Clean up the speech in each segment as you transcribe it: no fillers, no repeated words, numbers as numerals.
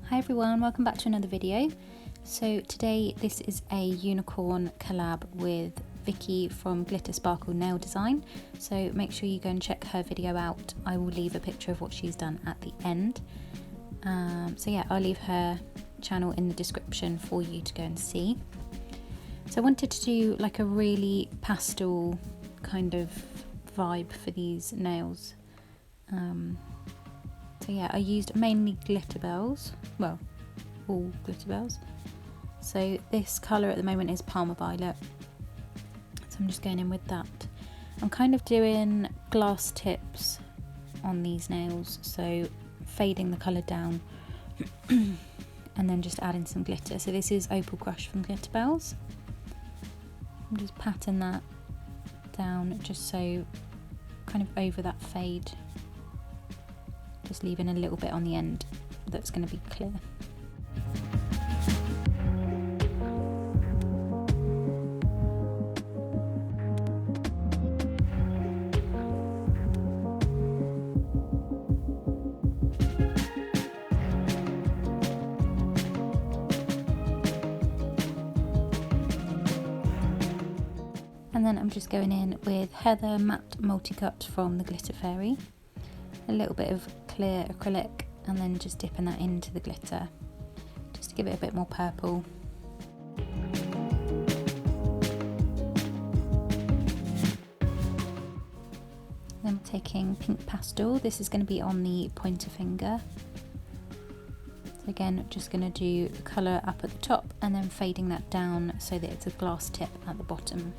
Hi everyone, welcome back to another video. So today this is a unicorn collab with Vicky from Glitter Sparkle Nail Design, so make sure you go and check her video out. I will leave a picture of what she's done at the end. So yeah, I'll leave her channel in the description for you to go and see. So I wanted to do like a really pastel kind of vibe for these nails. So yeah, I used mainly glitter bells, well, all glitter bells. So this colour at the moment is Palmer Violet, so I'm just going in with that. I'm kind of doing glass tips on these nails, so fading the colour down and then just adding some glitter. So this is Opal Crush from Glitter Bells. I'm just patting that down just so kind of over that fade, just leaving a little bit on the end that's going to be clear. And then I'm just going in with Heather Matte Multicut from the Glitter Fairy. A little bit of clear acrylic and then just dipping that into the glitter just to give it a bit more purple. Then we're taking pink pastel. This is going to be on the pointer finger. So again, just going to do the colour up at the top and then fading that down so that it's a glass tip at the bottom.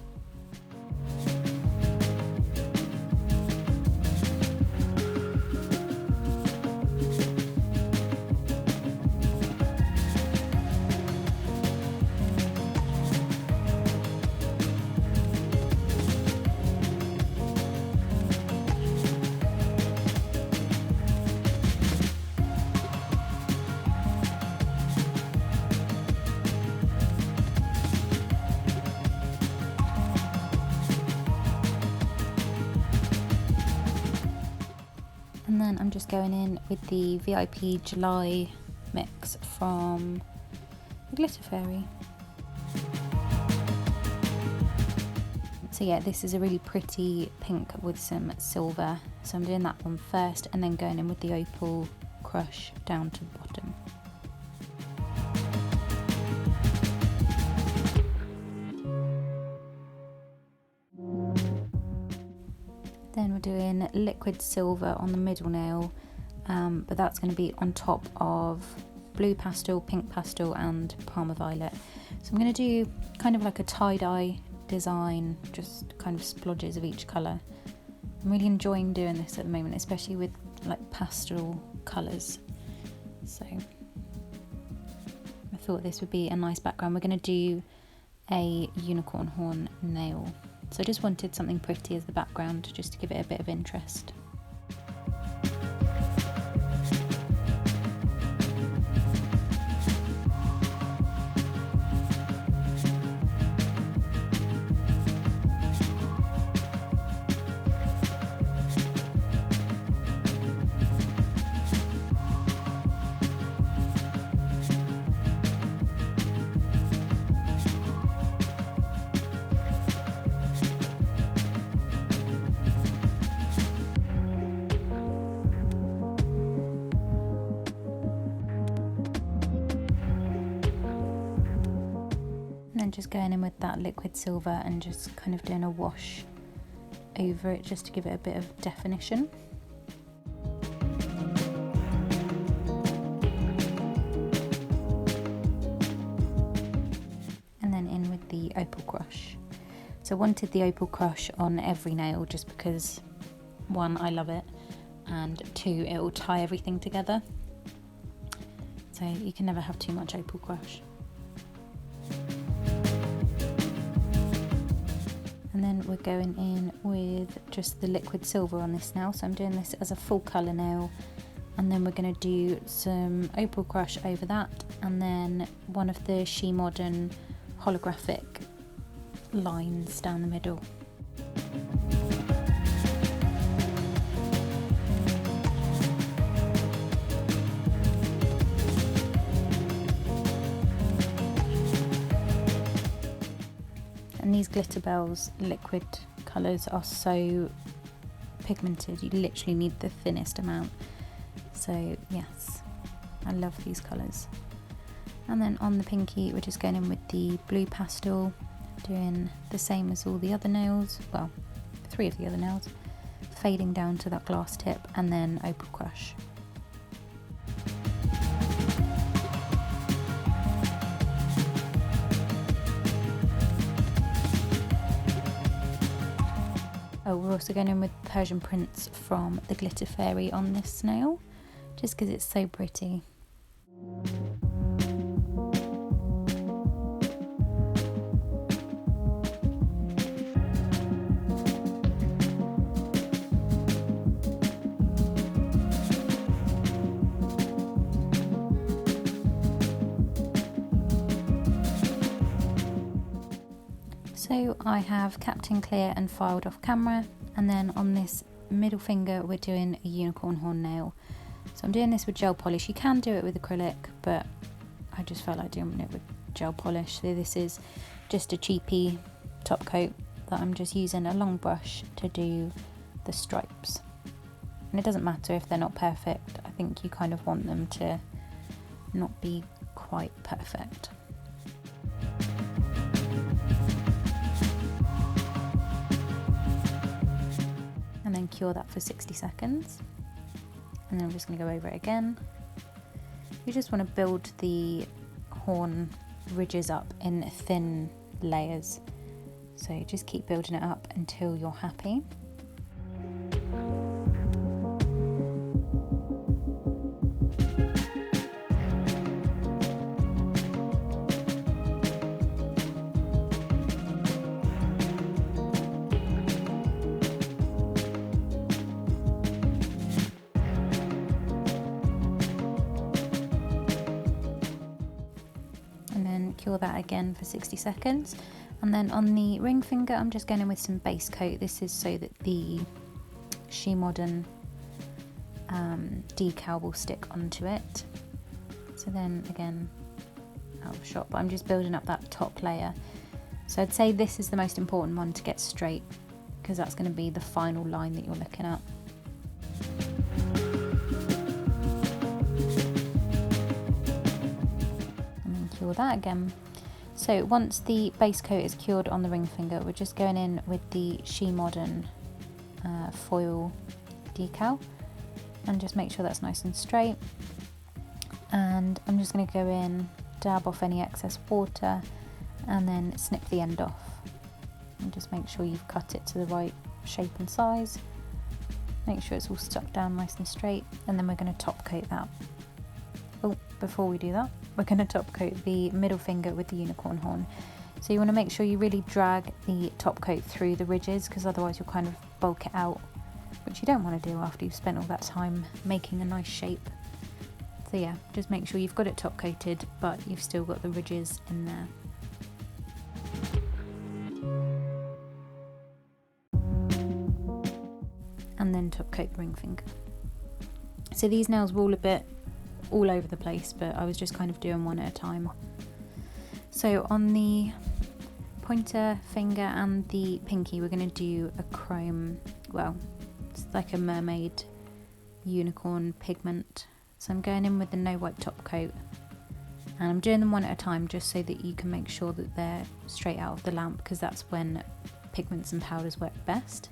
And then I'm just going in with the VIP July mix from the Glitter Fairy. So yeah, this is a really pretty pink with some silver. So I'm doing that one first and then going in with the Opal Crush down to the bottom. Then we're doing liquid silver on the middle nail, but that's going to be on top of blue pastel, pink pastel and Palmer Violet. So I'm going to do kind of like a tie-dye design, just kind of splodges of each colour. I'm really enjoying doing this at the moment, especially with like pastel colours. So I thought this would be a nice background. We're going to do a unicorn horn nail. So I just wanted something pretty as the background, just to give it a bit of interest. And then just going in with that liquid silver and just kind of doing a wash over it just to give it a bit of definition. And then in with the Opal Crush. So I wanted the Opal Crush on every nail just because, one, I love it, and two, it will tie everything together. So you can never have too much Opal Crush. And then we're going in with just the liquid silver on this nail. So I'm doing this as a full colour nail. And then we're going to do some Opal Crush over that. And then one of the She Modern holographic lines down the middle. these Glitterbels liquid colours are so pigmented, you literally need the thinnest amount. So yes, I love these colours. And then on the pinky, we're just going in with the blue pastel, doing the same as all the other nails, well, 3 of the other nails, fading down to that glass tip, and then opal crush. Oh, we're also going in with Persian Prince from the Glitter Fairy on this nail, just because it's so pretty. So I have capped in clear and filed off camera, and then on this middle finger we're doing a unicorn horn nail. So I'm doing this with gel polish. You can do it with acrylic, but I just felt like doing it with gel polish. So this is just a cheapy top coat that I'm just using a long brush to do the stripes. And it doesn't matter if they're not perfect. I think you kind of want them to not be quite perfect. And then cure that for 60 seconds. And then I'm just going to go over it again. You just want to build the horn ridges up in thin layers. So just keep building it up until you're happy. Cure that again for 60 seconds. And then on the ring finger, I'm just going in with some base coat. This is so that the She Modern decal will stick onto it. So then again, out of shot, but I'm just building up that top layer. So I'd say this is the most important one to get straight, because that's going to be the final line that you're looking at. Cure that again. So once the base coat is cured on the ring finger, we're just going in with the She Modern foil decal and just make sure that's nice and straight. And I'm just going to go in, dab off any excess water, and then snip the end off. And just make sure you've cut it to the right shape and size. Make sure it's all stuck down nice and straight, and then we're going to top coat that. Oh, before we do that, we're going to top coat the middle finger with the unicorn horn. So you want to make sure you really drag the top coat through the ridges, because otherwise you'll kind of bulk it out, which you don't want to do after you've spent all that time making a nice shape. So yeah, just make sure you've got it top coated, but you've still got the ridges in there. And then top coat the ring finger. So these nails were all a bit all over the place, but I was just kind of doing one at a time. So on the pointer finger and the pinky, we're going to do a chrome, well, it's like a mermaid unicorn pigment. So I'm going in with the no wipe top coat, and I'm doing them one at a time just so that you can make sure that they're straight out of the lamp, because that's when pigments and powders work best.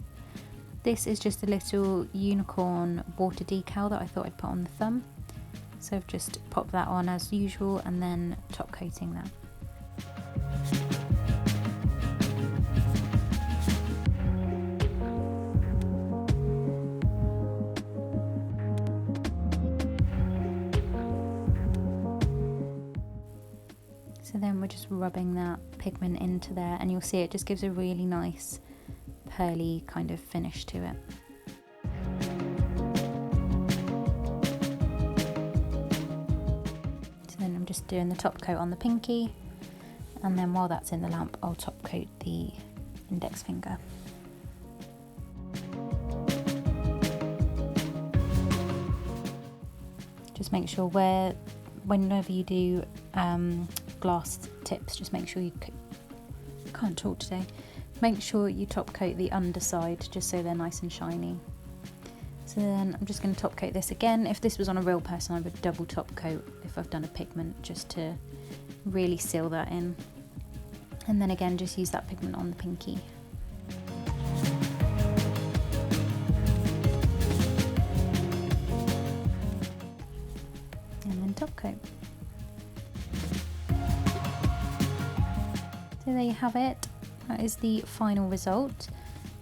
This is just a little unicorn water decal that I thought I'd put on the thumb. So I've just popped that on as usual and then top coating that. So then we're just rubbing that pigment into there, and you'll see it just gives a really nice pearly kind of finish to it. Just doing the top coat on the pinky, and then while that's in the lamp I'll top coat the index finger. Just make sure whenever you do glass tips, just make sure you can't talk today. Make sure you top coat the underside just so they're nice and shiny. So then I'm just going to top coat this again. If this was on a real person, I would double top coat if I've done a pigment, just to really seal that in. And then again, just use that pigment on the pinky. And then top coat. So there you have it. That is the final result.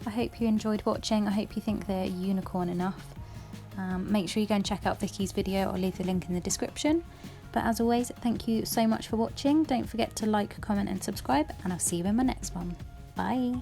I hope you enjoyed watching. I hope you think they're unicorn enough. Make sure you go and check out Vicky's video. I'll leave the link in the description. But as always, thank you so much for watching. Don't forget to like, comment and subscribe, and I'll see you in my next one. Bye!